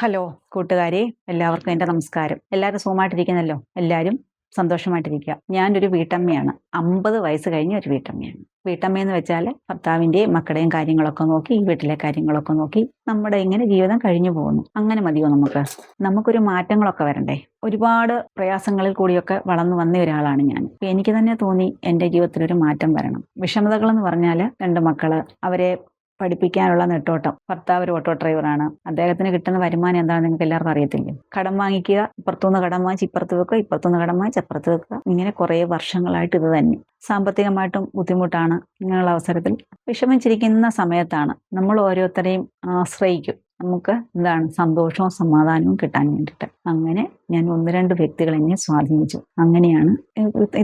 Hello കൂട്ടുകാരെ, എല്ലാവർക്കും എൻ്റെ നമസ്കാരം. എല്ലാവരും സുഖമായിട്ടിരിക്കുന്നല്ലോ? എല്ലാവരും സന്തോഷമായിട്ടിരിക്കുക. ഞാനൊരു വീട്ടമ്മയാണ്. 50 വയസ്സ് കഴിഞ്ഞ ഒരു വീട്ടമ്മയാണ്. വീട്ടമ്മയെന്ന് വെച്ചാൽ ഭർത്താവിൻ്റെയും മക്കളുടെയും കാര്യങ്ങളൊക്കെ നോക്കി, ഈ വീട്ടിലെ കാര്യങ്ങളൊക്കെ നോക്കി നമ്മുടെ ഇങ്ങനെ ജീവിതം കഴിഞ്ഞു പോകുന്നു. അങ്ങനെ മതിയോ നമുക്ക്? നമുക്കൊരു മാറ്റങ്ങളൊക്കെ വരണ്ടേ? ഒരുപാട് പ്രയാസങ്ങളിൽ കൂടിയൊക്കെ വളർന്നു വന്ന ഒരാളാണ് ഞാൻ. എനിക്ക് തന്നെ തോന്നി എൻ്റെ ജീവിതത്തിലൊരു മാറ്റം വരണം. വിഷമതകളെന്ന് പറഞ്ഞാൽ 2 മക്കള്, അവരെ പഠിപ്പിക്കാനുള്ള നെട്ടോട്ടം. ഭർത്താവ് ഒരു ഓട്ടോ ഡ്രൈവറാണ്. അദ്ദേഹത്തിന് കിട്ടുന്ന വരുമാനം എന്താണെന്ന് നിങ്ങൾക്ക് എല്ലാവർക്കും അറിയത്തില്ലേ? കടം വാങ്ങിക്കുക, ഇപ്പുറത്തുനിന്ന് കടം വാങ്ങിച്ച് ഇപ്പുറത്ത് വെക്കുക, ഇപ്പുറത്തുനിന്ന് കടം വാങ്ങിച്ച് അപ്പുറത്ത് വെക്കുക. ഇങ്ങനെ കുറേ വർഷങ്ങളായിട്ട് ഇത് തന്നെ. സാമ്പത്തികമായിട്ടും ബുദ്ധിമുട്ടാണ്. ഇങ്ങനെയുള്ള അവസരത്തിൽ വിഷമിച്ചിരിക്കുന്ന സമയത്താണ് നമ്മൾ ഓരോരുത്തരെയും ആശ്രയിക്കും. നമുക്ക് എന്താണ് സന്തോഷവും സമാധാനവും കിട്ടാൻ വേണ്ടിയിട്ട്. അങ്ങനെ ഞാൻ 1-2 വ്യക്തികൾ എന്നെ സ്വാധീനിച്ചു. അങ്ങനെയാണ്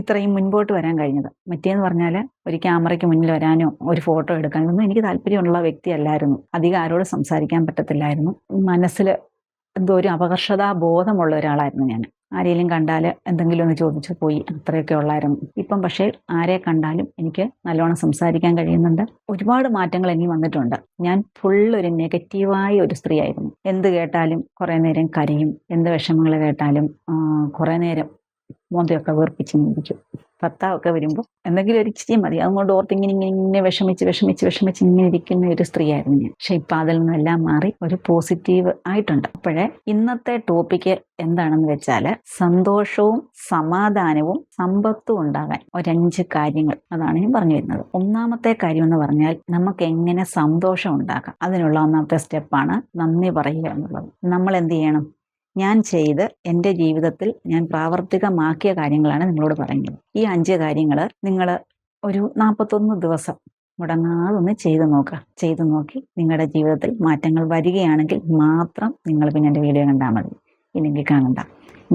ഇത്രയും മുൻപോട്ട് വരാൻ കഴിഞ്ഞത്. മറ്റേന്ന് പറഞ്ഞാൽ ഒരു ക്യാമറയ്ക്ക് മുന്നിൽ വരാനോ ഒരു ഫോട്ടോ എടുക്കാനോ ഒന്നും എനിക്ക് താല്പര്യമുള്ള വ്യക്തിയല്ലായിരുന്നു. അധികം ആരോട് സംസാരിക്കാൻ പറ്റത്തില്ലായിരുന്നു. മനസ്സിൽ എന്തോ ഒരു അപകർഷതാ ബോധമുള്ള ഒരാളായിരുന്നു ഞാൻ. ആരെങ്കിലും കണ്ടാൽ എന്തെങ്കിലും ഒന്ന് ചോദിച്ചു പോയി, അത്രയൊക്കെ ഉള്ളായിരുന്നു. ഇപ്പം പക്ഷേ ആരെ കണ്ടാലും എനിക്ക് നല്ലോണം സംസാരിക്കാൻ കഴിയുന്നുണ്ട്. ഒരുപാട് മാറ്റങ്ങൾ എനിക്ക് വന്നിട്ടുണ്ട്. ഞാൻ ഒരു നെഗറ്റീവായ ഒരു സ്ത്രീ ആയിരുന്നു. എന്ത് കേട്ടാലും കുറേ നേരം കരയും. എന്ത് വിഷമങ്ങൾ കേട്ടാലും കുറേ നേരം മോന്തയൊക്കെ വീർപ്പിച്ച് നിൽക്കും. ഭർത്താവൊക്കെ വരുമ്പോൾ എന്തെങ്കിലും ഒരു ഇച്ചിരി മതി, അതുകൊണ്ട് ഓർത്ത് ഇങ്ങനെ വിഷമിച്ച് ഇങ്ങനെ ഇരിക്കുന്ന ഒരു സ്ത്രീയായിരുന്നു ഞാൻ. പക്ഷെ ഇപ്പം അതിൽ നിന്നെല്ലാം മാറി ഒരു പോസിറ്റീവ് ആയിട്ടുണ്ട്. അപ്പോഴേ ഇന്നത്തെ ടോപ്പിക്ക് എന്താണെന്ന് വെച്ചാൽ സന്തോഷവും സമാധാനവും സമ്പത്തും ഉണ്ടാകാൻ ഒരു 5 കാര്യങ്ങൾ, അതാണ് ഞാൻ പറഞ്ഞു വരുന്നത്. ഒന്നാമത്തെ കാര്യം എന്ന് പറഞ്ഞാൽ നമുക്ക് എങ്ങനെ സന്തോഷം ഉണ്ടാക്കാം. അതിനുള്ള ഒന്നാമത്തെ സ്റ്റെപ്പാണ് നന്ദി പറയുക എന്നുള്ളത്. നമ്മൾ എന്ത് ചെയ്യണം? ഞാൻ ചെയ്ത് എൻ്റെ ജീവിതത്തിൽ ഞാൻ പ്രാവർത്തികമാക്കിയ കാര്യങ്ങളാണ് നിങ്ങളോട് പറയുന്നത്. ഈ 5 കാര്യങ്ങൾ നിങ്ങൾ ഒരു 41 ദിവസം മുടങ്ങാതെ ഒന്ന് ചെയ്തു നോക്കുക. ചെയ്തു നോക്കി നിങ്ങളുടെ ജീവിതത്തിൽ മാറ്റങ്ങൾ വരികയാണെങ്കിൽ മാത്രം നിങ്ങൾ പിന്നെ എൻ്റെ വീഡിയോ കണ്ടാൽ മതി, ഇല്ലെങ്കിൽ കാണണ്ട.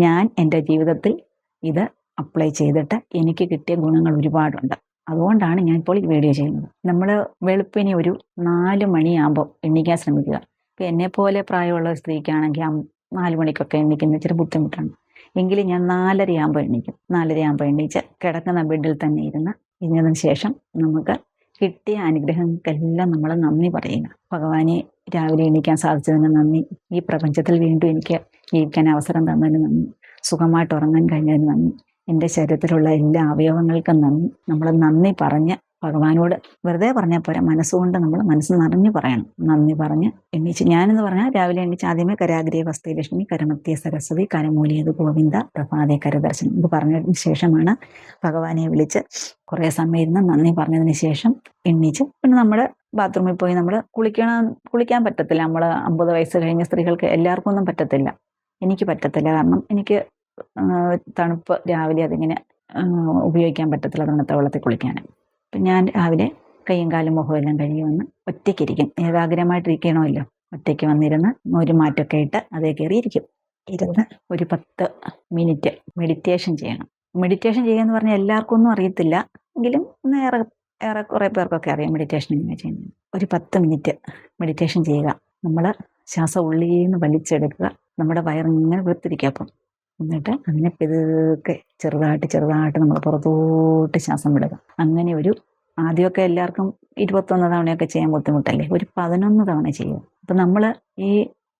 ഞാൻ എൻ്റെ ജീവിതത്തിൽ ഇത് അപ്ലൈ ചെയ്തിട്ട് എനിക്ക് കിട്ടിയ ഗുണങ്ങൾ ഒരുപാടുണ്ട്. അതുകൊണ്ടാണ് ഞാൻ ഇപ്പോൾ ഈ വീഡിയോ ചെയ്യുന്നത്. നമ്മൾ വെളുപ്പിനെ ഒരു 4 മണിയാകുമ്പോൾ എണ്ണിക്കാൻ ശ്രമിക്കുക. ഇപ്പം എന്നെപ്പോലെ പ്രായമുള്ള ഒരു സ്ത്രീക്കാണെങ്കിൽ 4 മണിക്കൊക്കെ എണ്ണിക്കുന്ന ഇച്ചിരി ബുദ്ധിമുട്ടാണ്. എങ്കിലും ഞാൻ 4:30 ആകുമ്പോൾ എണ്ണിക്കും. 4:30 ആകുമ്പോൾ എണ്ണിച്ച് കിടക്കുന്ന ബെഡിൽ തന്നെ ഇരുന്നതിന് ശേഷം നമുക്ക് കിട്ടിയ അനുഗ്രഹങ്ങൾക്കെല്ലാം നമ്മൾ നന്ദി പറയുക. ഭഗവാനെ, രാവിലെ എണീക്കാൻ സാധിച്ചതിന് നന്ദി. ഈ പ്രപഞ്ചത്തിൽ വീണ്ടും എനിക്ക് ജീവിക്കാൻ അവസരം തന്നതിന് നന്ദി. സുഖമായിട്ട് ഉറങ്ങാൻ കഴിഞ്ഞതിന് നന്ദി. എൻ്റെ ശരീരത്തിലുള്ള എല്ലാ അവയവങ്ങൾക്കും നന്ദി. നമ്മൾ നന്ദി പറഞ്ഞ് ഭഗവാനോട് വെറുതെ പറഞ്ഞാൽ പോരാ, മനസ്സുകൊണ്ട് നമ്മൾ മനസ്സ് നിറഞ്ഞു പറയണം. നന്ദി പറഞ്ഞ് എണീച്ച്, ഞാനെന്ന് പറഞ്ഞാൽ രാവിലെ എണീച്ച് ആദ്യമേ കരാഗ്രേ വസ്തേ ലക്ഷ്മി, കരമത്യേ സരസ്വതി, കരമൂലിയത് ഗോവിന്ദ, പ്രഭാതേ കരദർശനം ഇത് പറഞ്ഞതിന് ശേഷമാണ് ഭഗവാനെ വിളിച്ച് കുറേ സമയം ഇരുന്ന് നന്ദി പറഞ്ഞതിന് ശേഷം എണീച്ച് പിന്നെ നമ്മൾ ബാത്റൂമിൽ പോയി നമ്മൾ കുളിക്കാൻ പറ്റത്തില്ല. നമ്മൾ 50 വയസ്സ് കഴിഞ്ഞ സ്ത്രീകൾക്ക് എല്ലാവർക്കും ഒന്നും പറ്റത്തില്ല. എനിക്ക് പറ്റത്തില്ല. കാരണം എനിക്ക് തണുപ്പ് രാവിലെ അതിങ്ങനെ ഉപയോഗിക്കാൻ പറ്റത്തില്ല, തണുത്ത വെള്ളത്തിൽ കുളിക്കാൻ. അപ്പം ഞാൻ രാവിലെ കൈയും കാലും മുഖവും എല്ലാം കഴുകി വന്ന് ഒറ്റയ്ക്കിരിക്കും. ഏകാഗ്രമായിട്ടിരിക്കണമല്ലോ. ഒറ്റയ്ക്ക് വന്നിരുന്ന് ഒരു മാറ്റമൊക്കെ ഇട്ട് അതേ കയറിയിരിക്കും. ഇരുന്ന് ഒരു 10 മിനിറ്റ് മെഡിറ്റേഷൻ ചെയ്യണം. മെഡിറ്റേഷൻ ചെയ്യുക എന്ന് പറഞ്ഞാൽ എല്ലാവർക്കും ഒന്നും അറിയത്തില്ല, എങ്കിലും ഏറെ കുറേ പേർക്കൊക്കെ അറിയാം മെഡിറ്റേഷൻ എങ്ങനെ ചെയ്യുന്നത്. ഒരു 10 മിനിറ്റ് മെഡിറ്റേഷൻ ചെയ്യുക. നമ്മൾ ശ്വാസം ഉള്ളിൽ നിന്ന് വലിച്ചെടുക്കുക. നമ്മുടെ വയറിങ്ങനെ വീർത്തിരിക്കുക. അപ്പം എന്നിട്ട് അതിനെ പെതുക്കെ ചെറുതായിട്ട് നമ്മൾ പുറത്തോട്ട് ശ്വാസം വിടുക. അങ്ങനെ ആദ്യമൊക്കെ എല്ലാവർക്കും 21 തവണയൊക്കെ ചെയ്യാൻ ബുദ്ധിമുട്ടല്ലേ, ഒരു 11 തവണ ചെയ്യുക. അപ്പം നമ്മൾ ഈ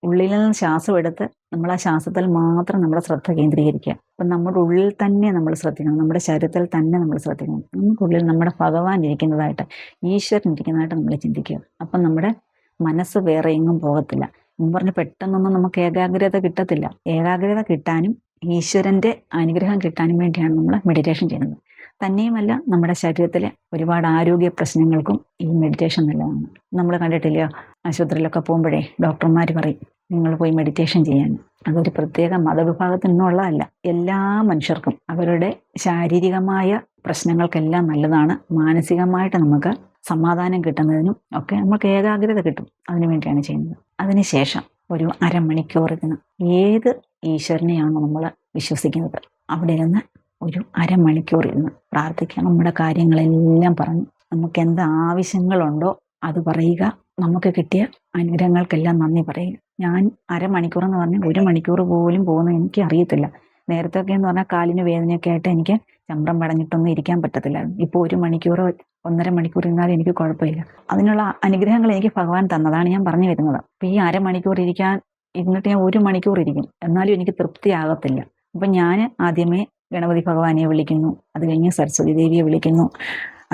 ഉള്ളിൽ നിന്ന് ശ്വാസം എടുത്ത് നമ്മൾ ആ ശ്വാസത്തിൽ മാത്രം നമ്മുടെ ശ്രദ്ധ കേന്ദ്രീകരിക്കുക. അപ്പം നമ്മുടെ ഉള്ളിൽ തന്നെ നമ്മൾ ശ്രദ്ധിക്കണം, നമ്മുടെ ശരീരത്തിൽ തന്നെ നമ്മൾ ശ്രദ്ധിക്കണം. നമുക്കുള്ളിൽ നമ്മുടെ ഭഗവാൻ ഇരിക്കുന്നതായിട്ട്, ഈശ്വരൻ ഇരിക്കുന്നതായിട്ട് നമ്മൾ ചിന്തിക്കുക. അപ്പം നമ്മുടെ മനസ്സ് വേറെ എങ്ങും പോകത്തില്ല. എന്ന് പറഞ്ഞ് പെട്ടെന്നൊന്നും നമുക്ക് ഏകാഗ്രത കിട്ടത്തില്ല. ഏകാഗ്രത കിട്ടാനും ഈശ്വരൻ്റെ അനുഗ്രഹം കിട്ടാനും വേണ്ടിയാണ് നമ്മൾ മെഡിറ്റേഷൻ ചെയ്യുന്നത്. തന്നെയുമല്ല, നമ്മുടെ ശരീരത്തിലെ ഒരുപാട് ആരോഗ്യ പ്രശ്നങ്ങൾക്കും ഈ മെഡിറ്റേഷൻ നല്ലതാണ്. നമ്മൾ കണ്ടിട്ടില്ലയോ, ആശുപത്രിയിലൊക്കെ പോകുമ്പോഴേ ഡോക്ടർമാർ പറയും നിങ്ങൾ പോയി മെഡിറ്റേഷൻ ചെയ്യാൻ. അതൊരു പ്രത്യേക മതവിഭാഗത്തിൽ നിന്നുള്ളതല്ല, എല്ലാ മനുഷ്യർക്കും അവരുടെ ശാരീരികമായ പ്രശ്നങ്ങൾക്കെല്ലാം നല്ലതാണ്. മാനസികമായിട്ട് നമുക്ക് സമാധാനം കിട്ടുന്നതിനും ഒക്കെ നമുക്ക് ഏകാഗ്രത കിട്ടും. അതിനു വേണ്ടിയാണ് ചെയ്യുന്നത്. അതിനുശേഷം ഒരു അരമണിക്കൂർ ഇരുന്ന് ഏത് ഈശ്വരനെയാണോ നമ്മൾ വിശ്വസിക്കുന്നത് അവിടെ ഇരുന്ന് ഒരു അരമണിക്കൂർ ഇരുന്ന് പ്രാർത്ഥിക്കുക. നമ്മുടെ കാര്യങ്ങളെല്ലാം പറഞ്ഞ് നമുക്ക് എന്ത് ആവശ്യങ്ങളുണ്ടോ അത് പറയുക. നമുക്ക് കിട്ടിയ അനുഗ്രഹങ്ങൾക്കെല്ലാം നന്ദി പറയുക. ഞാൻ അരമണിക്കൂർ എന്ന് പറഞ്ഞാൽ 1 മണിക്കൂർ പോലും പോകുന്നത് എനിക്ക് അറിയത്തില്ല. നേരത്തെയൊക്കെ എന്ന് പറഞ്ഞാൽ കാലിന് വേദനയൊക്കെ ആയിട്ട് എനിക്ക് ചമ്രം പടഞ്ഞിട്ടൊന്നും ഇരിക്കാൻ പറ്റത്തില്ലായിരുന്നു. ഇപ്പോൾ 1 മണിക്കൂർ 1.5 മണിക്കൂർ ഇരുന്നാലും എനിക്ക് കുഴപ്പമില്ല. അതിനുള്ള അനുഗ്രഹങ്ങൾ എനിക്ക് ഭഗവാൻ തന്നതാണ് ഞാൻ പറഞ്ഞു വരുന്നത്. അപ്പോൾ ഈ അരമണിക്കൂർ ഇരിക്കാൻ ഇരുന്നിട്ട് ഞാൻ 1 മണിക്കൂർ ഇരിക്കും, എന്നാലും എനിക്ക് തൃപ്തിയാകത്തില്ല. അപ്പം ഞാൻ ആദ്യമേ ഗണപതി ഭഗവാനെ വിളിക്കുന്നു, അത് കഴിഞ്ഞ് സരസ്വതി ദേവിയെ വിളിക്കുന്നു,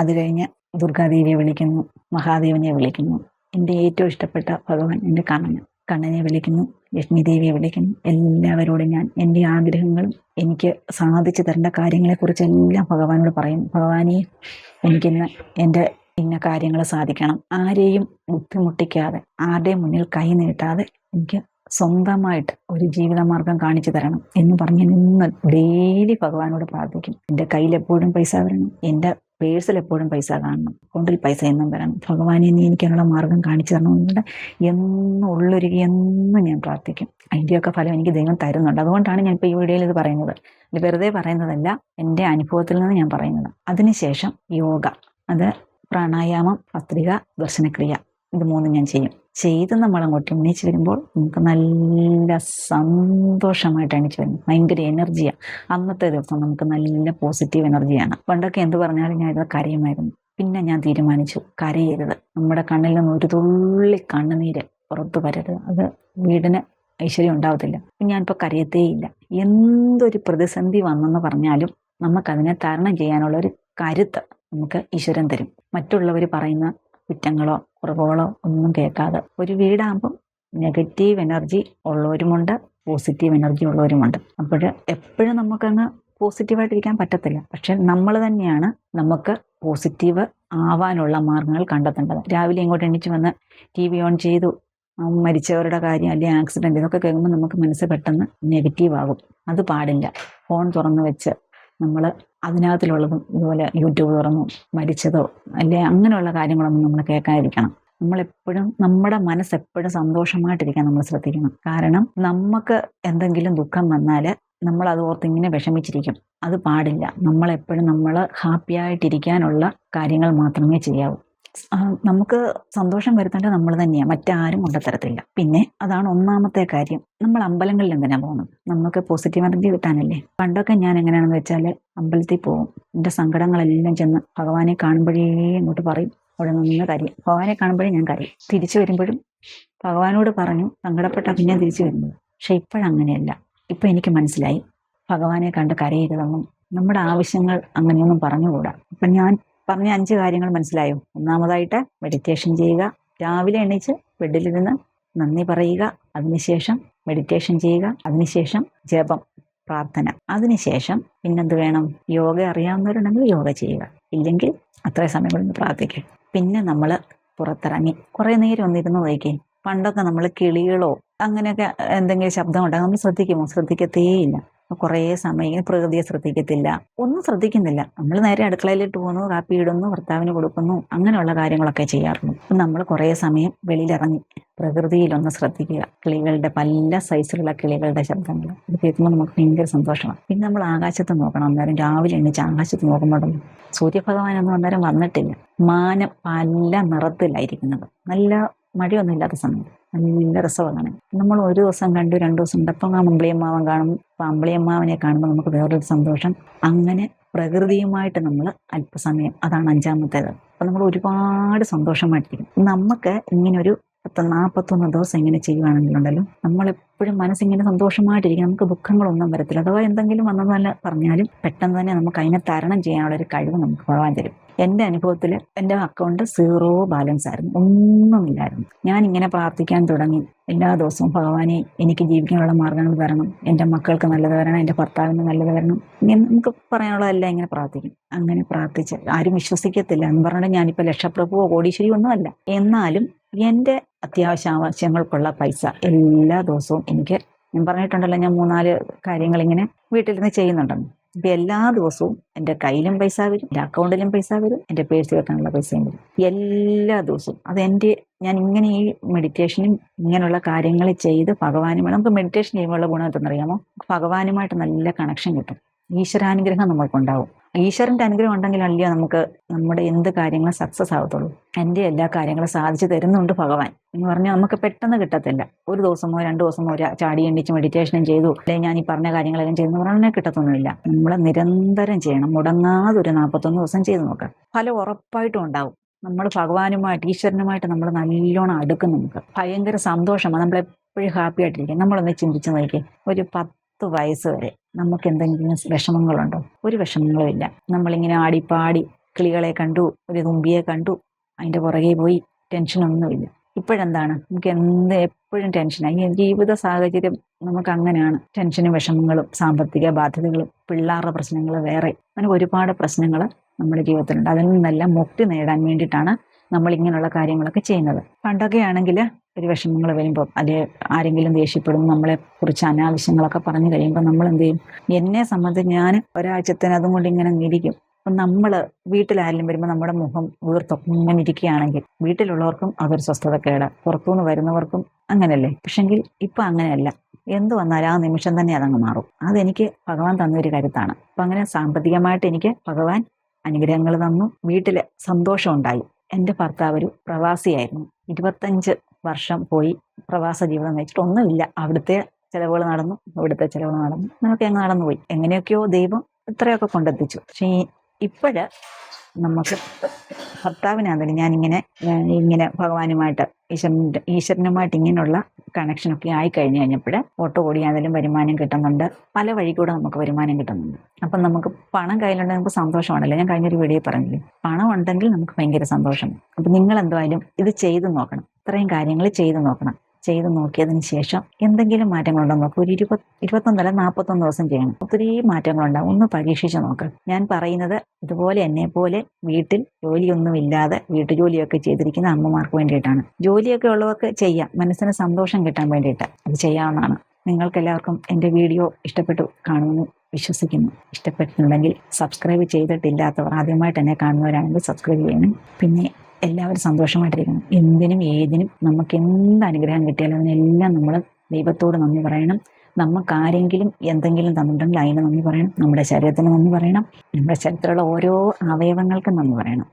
അത് കഴിഞ്ഞ് ദുർഗാദേവിയെ വിളിക്കുന്നു, മഹാദേവനെ വിളിക്കുന്നു. എൻ്റെ ഏറ്റവും ഇഷ്ടപ്പെട്ട ഭഗവാൻ എൻ്റെ കണ്ണനെ വിളിക്കുന്നു, ലക്ഷ്മി ദേവിയെ വിളിക്കുന്നു. എല്ലാവരോടും ഞാൻ എൻ്റെ ആഗ്രഹങ്ങളും എനിക്ക് സാധിച്ചു തരേണ്ട കാര്യങ്ങളെക്കുറിച്ചെല്ലാം ഭഗവാനോട് പറയും. ഭഗവാനെ, എനിക്കിന്ന് എൻ്റെ ഇന്ന കാര്യങ്ങൾ സാധിക്കണം, ആരെയും ബുദ്ധിമുട്ടിക്കാതെ, ആരുടെയും മുന്നിൽ കൈ നീട്ടാതെ എനിക്ക് സ്വന്തമായിട്ട് ഒരു ജീവിതമാർഗം കാണിച്ചു തരണം എന്ന് പറഞ്ഞ് നിന്ന് ഡെയിലി ഭഗവാനോട് പ്രാർത്ഥിക്കും. എൻ്റെ കയ്യിൽ എപ്പോഴും പൈസ വരണം, എൻ്റെ പേഴ്സിൽ എപ്പോഴും പൈസ കാണണം, അക്കൗണ്ടിൽ പൈസ എന്നും വരണം, ഭഗവാനെ നീ എനിക്കുള്ള മാർഗം കാണിച്ചു തരണമെന്നുണ്ട് എന്നും ഉള്ളൊരുക്കി എന്നും ഞാൻ പ്രാർത്ഥിക്കും. അതിൻ്റെയൊക്കെ ഫലം എനിക്ക് ദൈവം തരുന്നുണ്ട്. അതുകൊണ്ടാണ് ഞാൻ ഇപ്പോൾ ഈ വീഡിയോയിൽ ഇത് പറയുന്നത്. ഇത് വെറുതെ പറയുന്നതല്ല, എൻ്റെ അനുഭവത്തിൽ നിന്ന് ഞാൻ പറയുന്നത്. അതിനുശേഷം യോഗ, അത് പ്രാണായാമം, ഭസ്ത്രിക, ദർശനക്രിയ, ഇത് 3 ഞാൻ ചെയ്യും. ചെയ്ത് നമ്മൾ അങ്ങോട്ട് എണീച്ച് വരുമ്പോൾ നമുക്ക് നല്ല സന്തോഷമായിട്ട് എണീച്ച് വരും. ഭയങ്കര എനർജിയാണ്. അന്നത്തെ ദിവസം നമുക്ക് നല്ല പോസിറ്റീവ് എനർജിയാണ്. പണ്ടൊക്കെ എന്ത് പറഞ്ഞാലും ഞാൻ ഇത് കരയുമായിരുന്നു. പിന്നെ ഞാൻ തീരുമാനിച്ചു, കരയരുത്. നമ്മുടെ കണ്ണിൽ നിന്ന് ഒരു തുള്ളി കണ്ണുനീര് പുറത്തു വരരുത്, അത് വീടിന് ഐശ്വര്യം ഉണ്ടാവത്തില്ല. ഞാനിപ്പോൾ കരയത്തേയില്ല. എന്തൊരു പ്രതിസന്ധി വന്നെന്ന് പറഞ്ഞാലും നമുക്കതിനെ തരണം ചെയ്യാനുള്ള ഒരു കരുത്ത് നമുക്ക് ഈശ്വരൻ തരും. മറ്റുള്ളവർ പറയുന്ന കുറ്റങ്ങളോ കുറവുകളോ ഒന്നും കേൾക്കാതെ, ഒരു വീടാകുമ്പം നെഗറ്റീവ് എനർജി ഉള്ളവരുമുണ്ട്, പോസിറ്റീവ് എനർജി ഉള്ളവരുമുണ്ട്. അപ്പോൾ എപ്പോഴും നമുക്കങ്ങ് പോസിറ്റീവായിട്ടിരിക്കാൻ പറ്റത്തില്ല. പക്ഷെ നമ്മൾ തന്നെയാണ് നമുക്ക് പോസിറ്റീവ് ആവാനുള്ള മാർഗങ്ങൾ കണ്ടെത്തേണ്ടത്. രാവിലെ ഇങ്ങോട്ട് എണീച്ച് വന്ന് TV ഓൺ ചെയ്തു, മരിച്ചവരുടെ കാര്യം അല്ലെങ്കിൽ ആക്സിഡൻറ്റ്, ഇതൊക്കെ കേൾക്കുമ്പോൾ നമുക്ക് മനസ്സ് പെട്ടെന്ന് നെഗറ്റീവ് ആകും. അത് പാടില്ല. ഫോൺ തുറന്ന് വെച്ച് നമ്മൾ അതിനകത്തിലുള്ളതും ഇതുപോലെ യൂട്യൂബ് തുറന്നു മരിച്ചതോ അല്ലെ അങ്ങനെയുള്ള കാര്യങ്ങളൊന്നും നമ്മൾ കേൾക്കാതിരിക്കണം. നമ്മളെപ്പോഴും നമ്മുടെ മനസ്സെപ്പോഴും സന്തോഷമായിട്ടിരിക്കാൻ നമ്മൾ ശ്രദ്ധിക്കണം. കാരണം നമുക്ക് എന്തെങ്കിലും ദുഃഖം വന്നാൽ നമ്മൾ അത് ഓർത്ത് ഇങ്ങനെ വിഷമിച്ചിരിക്കും. അത് പാടില്ല. നമ്മളെപ്പോഴും നമ്മൾ ഹാപ്പി ആയിട്ടിരിക്കാനുള്ള കാര്യങ്ങൾ മാത്രമേ ചെയ്യാവൂ. നമുക്ക് സന്തോഷം വരുത്തേണ്ടത് നമ്മൾ തന്നെയാണ്, മറ്റാരും കൊണ്ടുതരത്തില്ല. പിന്നെ അതാണ് ഒന്നാമത്തെ കാര്യം. നമ്മൾ അമ്പലങ്ങളിൽ എന്തിനാണ് പോകുന്നത്? നമുക്ക് പോസിറ്റീവ് എനർജി കിട്ടാനല്ലേ. പണ്ടൊക്കെ ഞാൻ എങ്ങനെയാണെന്ന് വെച്ചാൽ അമ്പലത്തിൽ പോകും, എൻ്റെ സങ്കടങ്ങളെല്ലാം ചെന്ന് ഭഗവാനെ കാണുമ്പോഴേ ഇങ്ങോട്ട് പറയും, അവിടെ നിന്ന് കരയും. ഭഗവാനെ കാണുമ്പോഴേ ഞാൻ കരയും. തിരിച്ചു വരുമ്പോഴും ഭഗവാനോട് പറഞ്ഞു സങ്കടപ്പെട്ട പിന്നെ തിരിച്ചു വരുന്നത്. പക്ഷെ ഇപ്പോഴങ്ങനെയല്ല. ഇപ്പം എനിക്ക് മനസ്സിലായി, ഭഗവാനെ കണ്ട് കരയരുതെന്നും നമ്മുടെ ആവശ്യങ്ങൾ അങ്ങനെയൊന്നും പറഞ്ഞുകൂടാ. അപ്പം ഞാൻ പറഞ്ഞ 5 കാര്യങ്ങൾ മനസ്സിലായോ? ഒന്നാമതായിട്ട് മെഡിറ്റേഷൻ ചെയ്യുക. രാവിലെ എണീച്ച് ബെഡിലിരുന്ന് നന്ദി പറയുക, അതിനുശേഷം മെഡിറ്റേഷൻ ചെയ്യുക, അതിനുശേഷം ജപം, പ്രാർത്ഥന, അതിനുശേഷം പിന്നെന്ത് വേണം? യോഗ അറിയാവുന്നവരുണ്ടെങ്കിൽ യോഗ ചെയ്യുക, ഇല്ലെങ്കിൽ അത്രയും സമയം കൊണ്ട് പ്രാർത്ഥിക്കുക. പിന്നെ നമ്മൾ പുറത്തിറങ്ങി കുറേ നേരം ഒന്നിരുന്ന് നോക്കി. പണ്ടൊക്കെ നമ്മൾ കിളികളോ അങ്ങനെയൊക്കെ എന്തെങ്കിലും ശബ്ദം ഉണ്ടാകും, നമ്മൾ ശ്രദ്ധിക്കുമോ? ശ്രദ്ധിക്കത്തേയില്ല. കുറേ സമയം ഇങ്ങനെ പ്രകൃതിയെ ശ്രദ്ധിക്കത്തില്ല, ഒന്നും ശ്രദ്ധിക്കുന്നില്ല. നമ്മൾ നേരെ അടുക്കളയിലിട്ട് പോകുന്നു, കാപ്പി ഇടുന്നു, ഭർത്താവിന് കൊടുക്കുന്നു, അങ്ങനെയുള്ള കാര്യങ്ങളൊക്കെ ചെയ്യാറുള്ളൂ. അപ്പം നമ്മൾ കുറേ സമയം വെളിയിലിറങ്ങി പ്രകൃതിയിലൊന്ന് ശ്രദ്ധിക്കുക. കിളികളുടെ പല സൈസിലുള്ള കിളികളുടെ ശബ്ദങ്ങൾ ഇത് കേൾക്കുമ്പോൾ നമുക്ക് ഭയങ്കര സന്തോഷമാണ്. പിന്നെ നമ്മൾ ആകാശത്ത് നോക്കണം. അന്നേരം രാവിലെ എണീച്ച് ആകാശത്ത് നോക്കുമ്പോഴൊന്നും സൂര്യഭഗവാനൊന്നും അന്നേരം വന്നിട്ടില്ല. മാനം പല നിറത്തിലായിരിക്കുന്നത്. നല്ല മഴയൊന്നും ഇല്ലാത്ത സമയം നല്ല രസമാണ്. നമ്മൾ ഒരു ദിവസം കണ്ടു 2 ദിവസം ഉണ്ടപ്പം ആ അമ്പിളിയമ്മാവൻ കാണും. അപ്പം അമ്പിളിയമ്മാവനെ കാണുമ്പോൾ നമുക്ക് വേറൊരു സന്തോഷം. അങ്ങനെ പ്രകൃതിയുമായിട്ട് നമ്മൾ അല്പസമയം, അതാണ് 5ാമത്തേത്. അപ്പം നമ്മൾ ഒരുപാട് സന്തോഷമായിട്ടിരിക്കും. നമുക്ക് ഇങ്ങനൊരു 41 ദിവസം ഇങ്ങനെ ചെയ്യുവാണെങ്കിലുണ്ടല്ലോ, നമ്മളെപ്പോഴും മനസ്സിങ്ങനെ സന്തോഷമായിട്ടിരിക്കും. നമുക്ക് ദുഃഖങ്ങളൊന്നും വരത്തില്ല. അഥവാ എന്തെങ്കിലും വന്നെന്ന് തന്നെ പറഞ്ഞാലും പെട്ടെന്ന് തന്നെ നമുക്ക് അതിനെ തരണം ചെയ്യാനുള്ളൊരു കഴിവ് നമുക്ക് ഭഗവാൻ തരും. എൻ്റെ അനുഭവത്തിൽ എൻ്റെ അക്കൗണ്ട് 0 ബാലൻസ് ആയിരുന്നു, ഒന്നുമില്ലായിരുന്നു. ഞാൻ ഇങ്ങനെ പ്രാർത്ഥിക്കാൻ തുടങ്ങി. എല്ലാ ദിവസവും ഭഗവാനെ എനിക്ക് ജീവിക്കാനുള്ള മാർഗ്ഗങ്ങൾ തരണം, എൻ്റെ മക്കൾക്ക് നല്ലത് തരണം, എൻ്റെ ഭർത്താവിന് നല്ലത് തരണം, ഇങ്ങനെ നമുക്ക് പറയാനുള്ളതെല്ലാം ഇങ്ങനെ പ്രാർത്ഥിക്കും. അങ്ങനെ പ്രാർത്ഥിച്ച് ആരും വിശ്വസിക്കത്തില്ല എന്ന് പറഞ്ഞിട്ട് ഞാനിപ്പോൾ ലക്ഷപ്രഭുവോ കോടീശ്വരിയോ ഒന്നുമല്ല. എന്നാലും എൻ്റെ ആവശ്യങ്ങൾക്കുള്ള പൈസ എല്ലാ ദിവസവും എനിക്ക്, ഞാൻ പറഞ്ഞിട്ടുണ്ടല്ലോ ഞാൻ 3-4 കാര്യങ്ങൾ ഇങ്ങനെ വീട്ടിലിരുന്ന് ചെയ്യുന്നുണ്ടെന്ന്. ഇപ്പം എല്ലാ ദിവസവും എൻ്റെ കയ്യിലും പൈസ വരും, എൻ്റെ അക്കൗണ്ടിലും പൈസ വരും, എൻ്റെ പേഴ്സിൽ വെക്കാനുള്ള പൈസയും വരും എല്ലാ ദിവസവും. അതെൻ്റെ, ഞാൻ ഇങ്ങനെ ഈ മെഡിറ്റേഷനും ഇങ്ങനെയുള്ള കാര്യങ്ങൾ ചെയ്ത് ഭഗവാനുമായി, നമുക്ക് മെഡിറ്റേഷൻ ചെയ്യുമ്പോഴുള്ള ഗുണം എന്തെന്നറിയാമോ? ഭഗവാനുമായിട്ട് നല്ല കണക്ഷൻ കിട്ടും. ഈശ്വരാനുഗ്രഹം നമ്മൾക്കുണ്ടാവും. ഈശ്വരൻ്റെ അനുഗ്രഹം ഉണ്ടെങ്കിലല്ലേ നമുക്ക് നമ്മുടെ എന്ത് കാര്യങ്ങളും സക്സസ് ആവത്തുള്ളൂ. എൻ്റെ എല്ലാ കാര്യങ്ങളും സാധിച്ചു തരുന്നുണ്ട് ഭഗവാൻ എന്ന് പറഞ്ഞാൽ നമുക്ക് പെട്ടെന്ന് കിട്ടത്തില്ല. ഒരു ദിവസമോ 2 ദിവസമോ ചാടി എണ്ണിച്ച് മെഡിറ്റേഷനും ചെയ്തു അല്ലെങ്കിൽ ഞാൻ ഈ പറഞ്ഞ കാര്യങ്ങളെല്ലാം ചെയ്തെന്ന് പറഞ്ഞാൽ കിട്ടത്തൊന്നുമില്ല. നമ്മൾ നിരന്തരം ചെയ്യണം. മുടങ്ങാതെ ഒരു 41 ദിവസം ചെയ്ത് നോക്കാം, ഫലം ഉറപ്പായിട്ടും ഉണ്ടാവും. നമ്മൾ ഭഗവാനുമായിട്ട് ഈശ്വരനുമായിട്ട് നമ്മൾ നല്ലോണം അടുക്കും. നമുക്ക് ഭയങ്കര സന്തോഷമാണ്. എപ്പോഴും ഹാപ്പി ആയിട്ടിരിക്കുക. നമ്മളൊന്ന് ചിന്തിച്ച് നോക്കിയേ, ഒരു 10 വയസ്സ് വരെ നമുക്ക് എന്തെങ്കിലും വിഷമങ്ങളുണ്ടോ? ഒരു വിഷമങ്ങളും ഇല്ല. നമ്മളിങ്ങനെ ആടിപ്പാടി കിളികളെ കണ്ടു, ഒരു തുമ്പിയെ കണ്ടു, അതിൻ്റെ പുറകെ പോയി, ടെൻഷനൊന്നുമില്ല. ഇപ്പോഴെന്താണ്, നമുക്ക് എപ്പോഴും ടെൻഷനായി. ഈ ജീവിത സാഹചര്യം നമുക്ക് അങ്ങനെയാണ്. ടെൻഷനും വിഷമങ്ങളും സാമ്പത്തിക ബാധ്യതകളും പിള്ളേരുടെ പ്രശ്നങ്ങൾ വേറെ, അങ്ങനെ ഒരുപാട് പ്രശ്നങ്ങൾ നമ്മുടെ ജീവിതത്തിലുണ്ട്. അതിൽ നിന്നെല്ലാം മുക്തി നേടാൻ വേണ്ടിയിട്ടാണ് നമ്മൾ ഇങ്ങനെയുള്ള കാര്യങ്ങളൊക്കെ ചെയ്യുന്നത്. പണ്ടൊക്കെ ആണെങ്കിൽ ഒരു വിഷമങ്ങൾ വരുമ്പോൾ അല്ലെ ആരെങ്കിലും ദേഷ്യപ്പെടും, നമ്മളെ കുറിച്ച് അനാവശ്യങ്ങളൊക്കെ പറഞ്ഞു കഴിയുമ്പോൾ നമ്മൾ എന്ത് ചെയ്യും? എന്നെ സംബന്ധിച്ച് ഞാൻ ഒരാഴ്ചത്തേന് അതും കൊണ്ട് ഇങ്ങനെ ഇരിക്കും. അപ്പം നമ്മൾ വീട്ടിലാരെങ്കിലും വരുമ്പോൾ നമ്മുടെ മുഖം വീർത്തൊക്കെ ഇങ്ങനെ ഇരിക്കുകയാണെങ്കിൽ വീട്ടിലുള്ളവർക്കും അതൊരു സ്വസ്ഥതക്കേട്, പുറത്തുനിന്ന് വരുന്നവർക്കും അങ്ങനെയല്ലേ. പക്ഷെങ്കിൽ ഇപ്പം അങ്ങനെയല്ല. എന്ത് വന്നാലും ആ നിമിഷം തന്നെ അതങ്ങ് മാറും. അതെനിക്ക് ഭഗവാൻ തന്നൊരു കരുത്താണ്. അപ്പം അങ്ങനെ സാമ്പത്തികമായിട്ട് എനിക്ക് ഭഗവാൻ അനുഗ്രഹങ്ങൾ തന്നു. വീട്ടിൽ സന്തോഷം ഉണ്ടായി. എൻ്റെ ഭർത്താവ് ഒരു പ്രവാസിയായിരുന്നു. 25 വർഷം പോയി പ്രവാസ ജീവിതം നയിച്ചിട്ട് ഒന്നുമില്ല. അവിടുത്തെ ചിലവുകൾ നടന്നു, ഇവിടുത്തെ ചിലവുകൾ നടന്നു, നമുക്ക് അങ്ങ് നടന്നുപോയി. എങ്ങനെയൊക്കെയോ ദൈവം ഇത്രയൊക്കെ കൊണ്ടെത്തിച്ചു. പക്ഷേ ഇപ്പോഴ് നമുക്ക് ഭർത്താവിനാണെങ്കിലും ഇങ്ങനെ ഭഗവാനുമായിട്ട് ഈശ്വരനുമായിട്ട് ഇങ്ങനെയുള്ള കണക്ഷനൊക്കെ ആയി കഴിഞ്ഞപ്പോൾ ഓട്ടോ ഓടിയാണെങ്കിലും വരുമാനം കിട്ടുന്നുണ്ട്. പല വഴി കൂടെ നമുക്ക് വരുമാനം കിട്ടുന്നുണ്ട്. അപ്പം നമുക്ക് പണം കയ്യിലുണ്ടെങ്കിൽ നമുക്ക് സന്തോഷമാണല്ലോ. ഞാൻ കഴിഞ്ഞൊരു വീഡിയോ പറഞ്ഞില്ലേ, പണം ഉണ്ടെങ്കിൽ നമുക്ക് ഭയങ്കര സന്തോഷം. അപ്പം നിങ്ങൾ എന്തായാലും ഇത് ചെയ്തു നോക്കണം. ഇത്രയും കാര്യങ്ങൾ ചെയ്തു നോക്കണം. ചെയ്ത് നോക്കിയതിന് ശേഷം എന്തെങ്കിലും മാറ്റങ്ങളുണ്ടോ നോക്കുക. ഒരു 21 41 ദിവസം ചെയ്യണം. ഒത്തിരി മാറ്റങ്ങളുണ്ടാവും. ഒന്ന് പരീക്ഷിച്ച് നോക്കുക. ഞാൻ പറയുന്നത് ഇതുപോലെ എന്നെപ്പോലെ വീട്ടിൽ ജോലിയൊന്നുമില്ലാതെ വീട്ടുജോലിയൊക്കെ ചെയ്തിരിക്കുന്ന അമ്മമാർക്ക് വേണ്ടിയിട്ടാണ്. ജോലിയൊക്കെ ഉള്ളവർക്ക് ചെയ്യാം, മനസ്സിന് സന്തോഷം കിട്ടാൻ വേണ്ടിയിട്ട് അത് ചെയ്യാവുന്നതാണ്. നിങ്ങൾക്കെല്ലാവർക്കും എൻ്റെ വീഡിയോ ഇഷ്ടപ്പെട്ടു കാണുമെന്ന് വിശ്വസിക്കുന്നു. ഇഷ്ടപ്പെട്ടിട്ടുണ്ടെങ്കിൽ സബ്സ്ക്രൈബ് ചെയ്തിട്ടില്ലാത്തവർ ആദ്യമായിട്ട് എന്നെ കാണുന്നവരാണെങ്കിൽ സബ്സ്ക്രൈബ് ചെയ്യണം. പിന്നെ എല്ലാവരും സന്തോഷമായിട്ടിരിക്കണം. എന്തിനും ഏതിനും നമുക്ക് എന്ത് അനുഗ്രഹം കിട്ടിയാലും അതിനെല്ലാം നമ്മൾ ദൈവത്തോട് നന്ദി പറയണം. നമുക്ക് ആരെങ്കിലും എന്തെങ്കിലും തന്നിട്ടുണ്ടെങ്കിൽ അതിന് നന്ദി പറയണം. നമ്മുടെ ശരീരത്തിന് നന്ദി പറയണം. നമ്മുടെ ശരീരത്തിലുള്ള ഓരോ അവയവങ്ങൾക്കും നന്ദി പറയണം.